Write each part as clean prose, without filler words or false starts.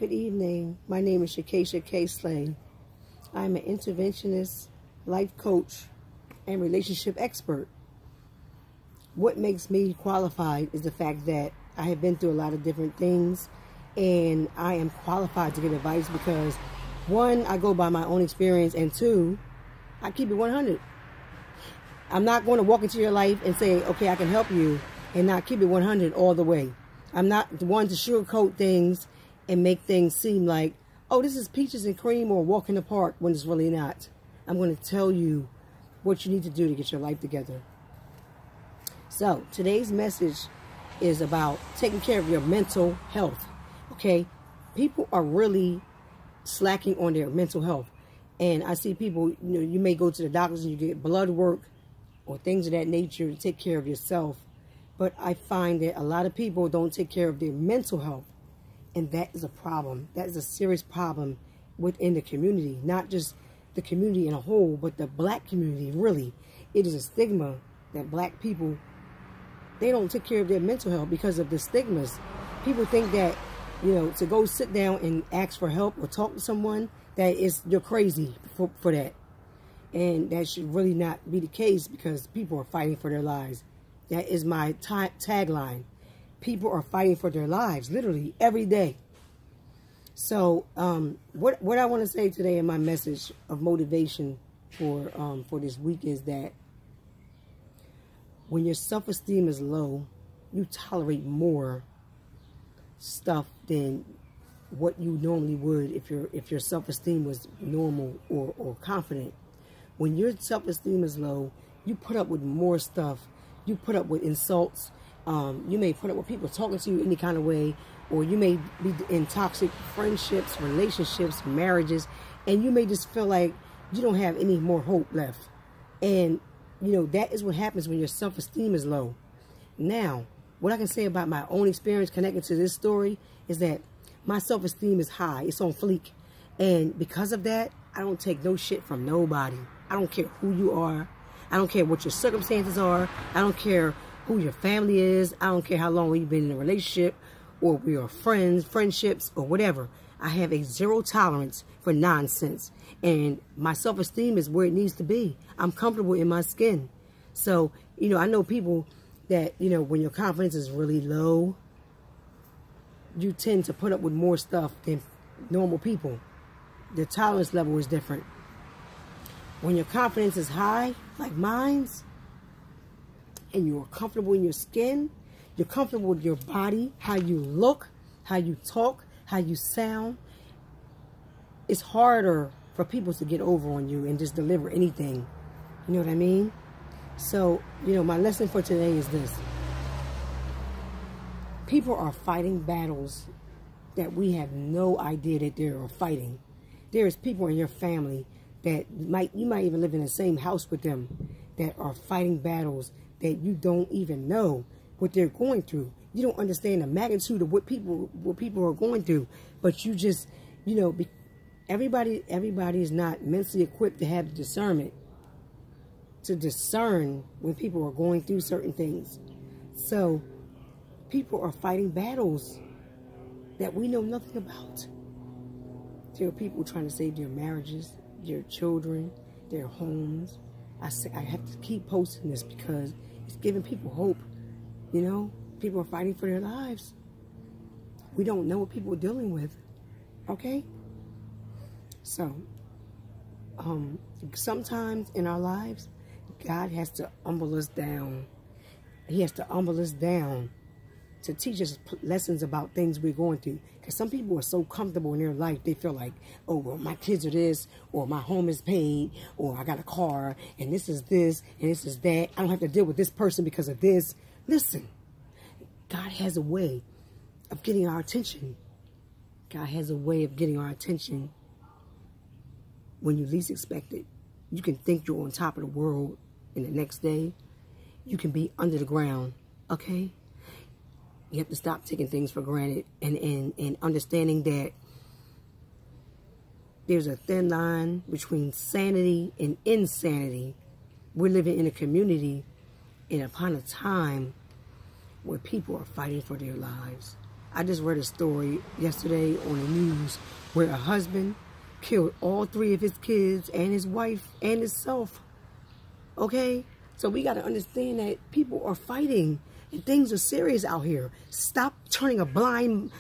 Good evening. My name is Shakesha K. Slay. I'm an interventionist, life coach, and relationship expert. What makes me qualified is the fact that I have been through a lot of different things, and I am qualified to give advice because, one, I go by my own experience, and two, I keep it 100. I'm not going to walk into your life and say, okay, I can help you, and not keep it 100 all the way. I'm not the one to sugarcoat things and make things seem like, oh, this is peaches and cream or walk in the park, when it's really not. I'm going to tell you what you need to do to get your life together. So today's message is about taking care of your mental health. Okay, people are really slacking on their mental health, and I see people, you may go to the doctors and you get blood work or things of that nature to take care of yourself, but I find that a lot of people don't take care of their mental health, and that is a problem. That is a serious problem within the community, not just the community in a whole, but the black community. Really, it is a stigma that black people, they don't take care of their mental health because of the stigmas. People think that, to go sit down and ask for help or talk to someone, you're crazy for that. And that should really not be the case, because people are fighting for their lives. That is my tagline. People are fighting for their lives, literally, every day. So what I want to say today in my message of motivation for this week is that when your self-esteem is low, you tolerate more stuff than what you normally would if your self-esteem was normal or confident. When your self-esteem is low, you put up with more stuff. You put up with insults. You may put up with people talking to you any kind of way, or you may be in toxic friendships, relationships, marriages, and you may just feel like you don't have any more hope left. And, that is what happens when your self-esteem is low. Now, what I can say about my own experience connected to this story is that my self-esteem is high. It's on fleek. And because of that, I don't take no shit from nobody. I don't care who you are. I don't care what your circumstances are. I don't care who your family is. I don't care how long you've been in a relationship, or we are friends, friendships, or whatever. I have a zero tolerance for nonsense. And my self-esteem is where it needs to be. I'm comfortable in my skin. So, I know people that, when your confidence is really low, you tend to put up with more stuff than normal people. The tolerance level is different. When your confidence is high, like mine's, and you're comfortable in your skin, you're comfortable with your body, how you look, how you talk, how you sound, it's harder for people to get over on you and just deliver anything. You know what I mean? So, my lesson for today is this. People are fighting battles that we have no idea that they are fighting. There is people in your family that you might even live in the same house with them, that are fighting battles that you don't even know what they're going through. You don't understand the magnitude of what people are going through, but you just, everybody is not mentally equipped to have discernment, to discern when people are going through certain things. So people are fighting battles that we know nothing about. There are people trying to save their marriages, their children, their homes. I have to keep posting this because it's giving people hope. People are fighting for their lives. We don't know what people are dealing with. Okay? So, sometimes in our lives, God has to humble us down. He has to humble us down to teach us lessons about things we're going through. Because some people are so comfortable in their life, they feel like, oh, well, my kids are this, or my home is paid, or I got a car, and this, and this is that. I don't have to deal with this person because of this. Listen, God has a way of getting our attention. God has a way of getting our attention when you least expect it. You can think you're on top of the world, and the next day, you can be under the ground, okay? You have to stop taking things for granted and understanding that there's a thin line between sanity and insanity. We're living in a community and upon a time where people are fighting for their lives. I just read a story yesterday on the news where a husband killed all 3 of his kids and his wife and himself. Okay? So we got to understand that people are fighting and things are serious out here. Stop turning a blind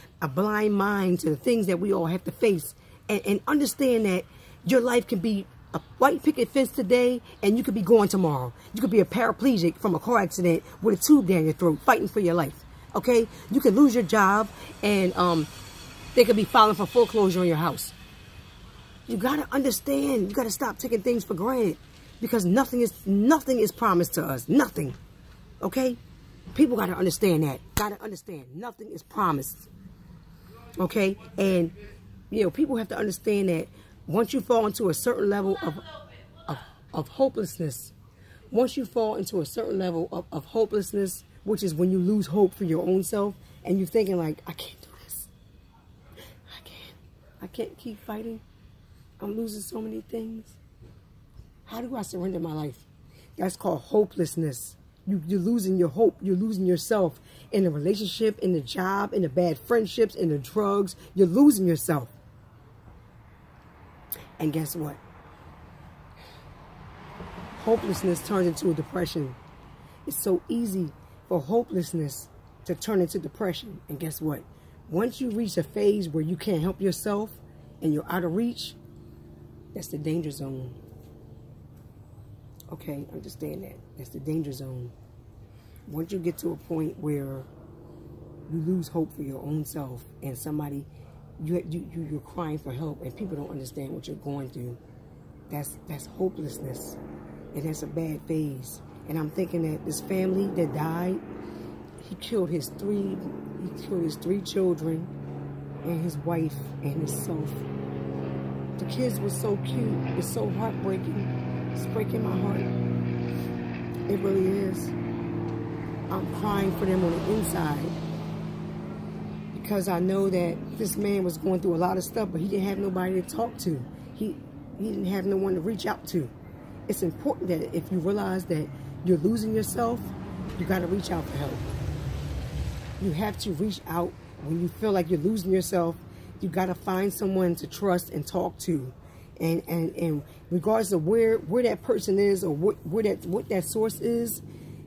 mind to the things that we all have to face, and understand that your life can be a white picket fence today and you could be gone tomorrow. You could be a paraplegic from a car accident with a tube down your throat fighting for your life. Okay? You could lose your job and they could be filing for foreclosure on your house. You got to understand. You got to stop taking things for granted. Because nothing is promised to us. Nothing. Okay? People got to understand that. Got to understand. Nothing is promised. Okay? And, you know, people have to understand that once you fall into a certain level of hopelessness, once you fall into a certain level of hopelessness, which is when you lose hope for your own self, and you're thinking like, I can't do this. I can't keep fighting. I'm losing so many things. How do I surrender my life? That's called hopelessness. You're losing your hope. You're losing yourself in the relationship, in the job, in the bad friendships, in the drugs. You're losing yourself. And guess what? Hopelessness turns into a depression. It's so easy for hopelessness to turn into depression. And guess what? Once you reach a phase where you can't help yourself and you're out of reach, that's the danger zone. Okay, understand that. That's the danger zone. Once you get to a point where you lose hope for your own self and somebody, you're crying for help and people don't understand what you're going through, that's hopelessness. And that's a bad phase. And I'm thinking that this family that died, he killed his three children and his wife and himself. The kids were so cute. It's so heartbreaking. It's breaking my heart. It really is. I'm crying for them on the inside. Because I know that this man was going through a lot of stuff, but he didn't have nobody to talk to. He didn't have no one to reach out to. It's important that if you realize that you're losing yourself, you got to reach out for help. You have to reach out when you feel like you're losing yourself. You got to find someone to trust and talk to. And regardless of where that person is or what that source is,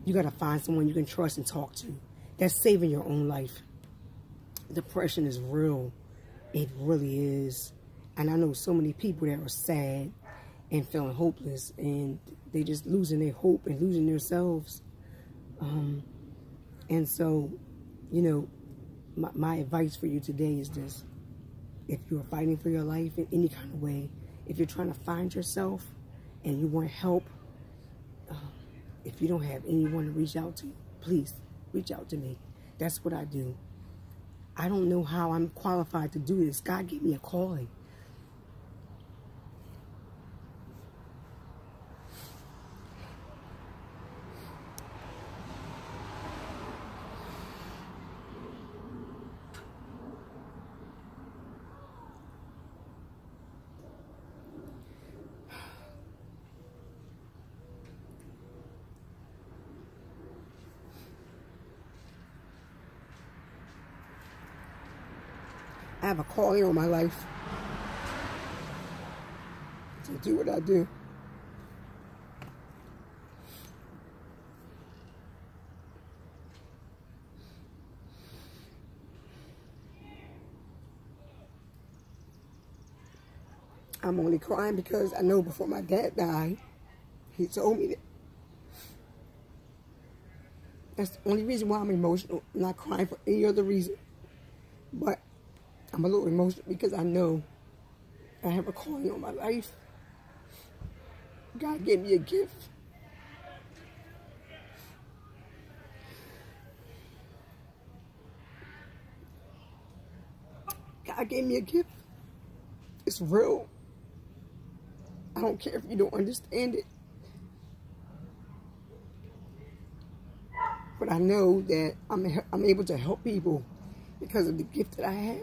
you got to find someone you can trust and talk to. That's saving your own life. Depression is real. It really is. And I know so many people that are sad and feeling hopeless, and they just losing their hope and losing themselves. And so, you know, my advice for you today is this. If you're fighting for your life in any kind of way, if you're trying to find yourself and you want help, if you don't have anyone to reach out to, please reach out to me. That's what I do. I don't know how I'm qualified to do this. God gave me a calling. I have a calling on my life to do what I do. I'm only crying because I know before my dad died, he told me that. That's the only reason why I'm emotional. I'm not crying for any other reason. But I'm a little emotional because I know I have a calling on my life. God gave me a gift. God gave me a gift. It's real. I don't care if you don't understand it. But I know that I'm able to help people because of the gift that I have.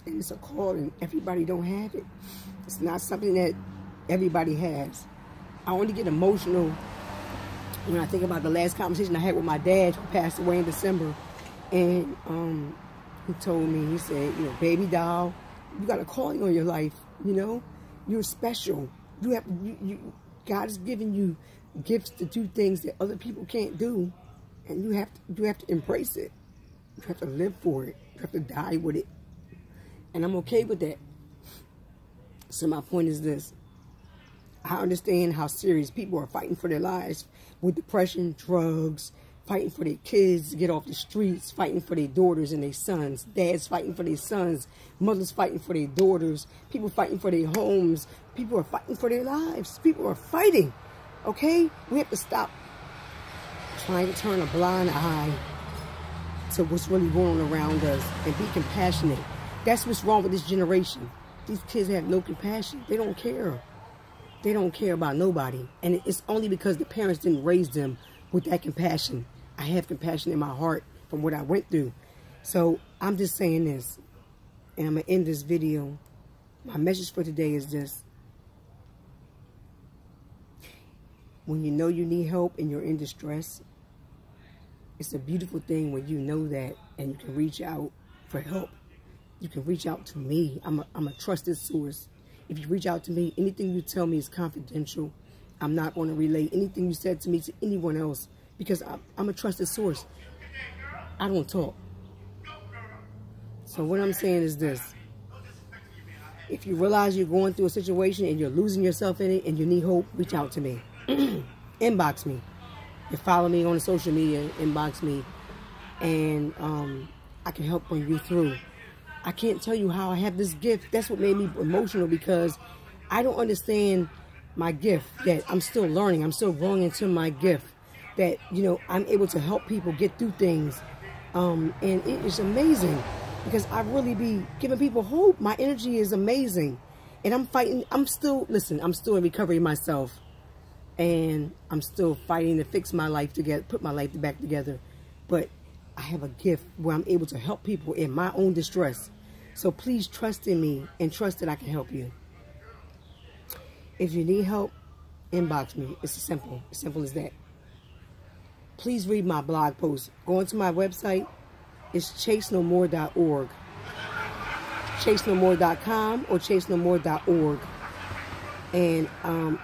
And it's a calling. Everybody don't have it. It's not something that everybody has. I only get emotional when I think about the last conversation I had with my dad, who passed away in December. And He told me, he said, you know, baby doll, you got a calling on your life, you know? You're special. God has given you gifts to do things that other people can't do. And you have to embrace it. You have to live for it. You have to die with it. And I'm okay with that. So my point is this. I understand how serious people are fighting for their lives with depression, drugs, fighting for their kids to get off the streets, fighting for their daughters and their sons, dads fighting for their sons, mothers fighting for their daughters, people fighting for their homes, people are fighting for their lives. People are fighting, okay? We have to stop trying to turn a blind eye to what's really going on around us and be compassionate. That's what's wrong with this generation. These kids have no compassion. They don't care. They don't care about nobody. And it's only because the parents didn't raise them with that compassion. I have compassion in my heart from what I went through. So I'm just saying this, and I'm going to end this video. My message for today is this. When you know you need help and you're in distress, it's a beautiful thing when you know that and you can reach out for help. You can reach out to me. I'm a trusted source. If you reach out to me, anything you tell me is confidential. I'm not going to relay anything you said to me to anyone else because I'm a trusted source. I don't talk. So what I'm saying is this. If you realize you're going through a situation and you're losing yourself in it and you need hope, reach out to me. Inbox me. You follow me on the social media, inbox me, and I can help bring you through. I can't tell you how I have this gift. That's what made me emotional because I don't understand my gift, that I'm still learning. I'm still growing into my gift, that, you know, I'm able to help people get through things. And it is amazing because I really be giving people hope. My energy is amazing. And I'm fighting. I'm still in recovery myself. And I'm still fighting to fix my life together, put my life back together. But I have a gift where I'm able to help people in my own distress. So please trust in me and trust that I can help you. If you need help, inbox me. It's simple as that. Please read my blog post. Go into my website. It's chasenomore.org. chasenomore.com or chasenomore.org. And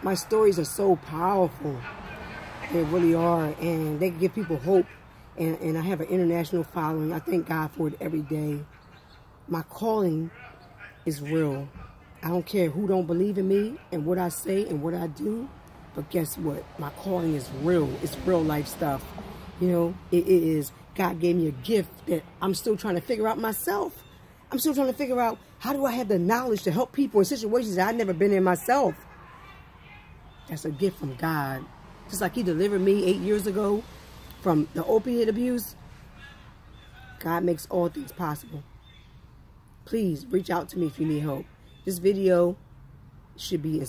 my stories are so powerful. They really are. And they give people hope. And I have an international following. I thank God for it every day. My calling is real. I don't care who don't believe in me and what I say and what I do. But guess what? My calling is real. It's real life stuff. You know, it is. God gave me a gift that I'm still trying to figure out myself. I'm still trying to figure out, how do I have the knowledge to help people in situations that I've never been in myself? That's a gift from God. Just like He delivered me 8 years ago from the opiate abuse, God makes all things possible. Please reach out to me if you need help. This video should be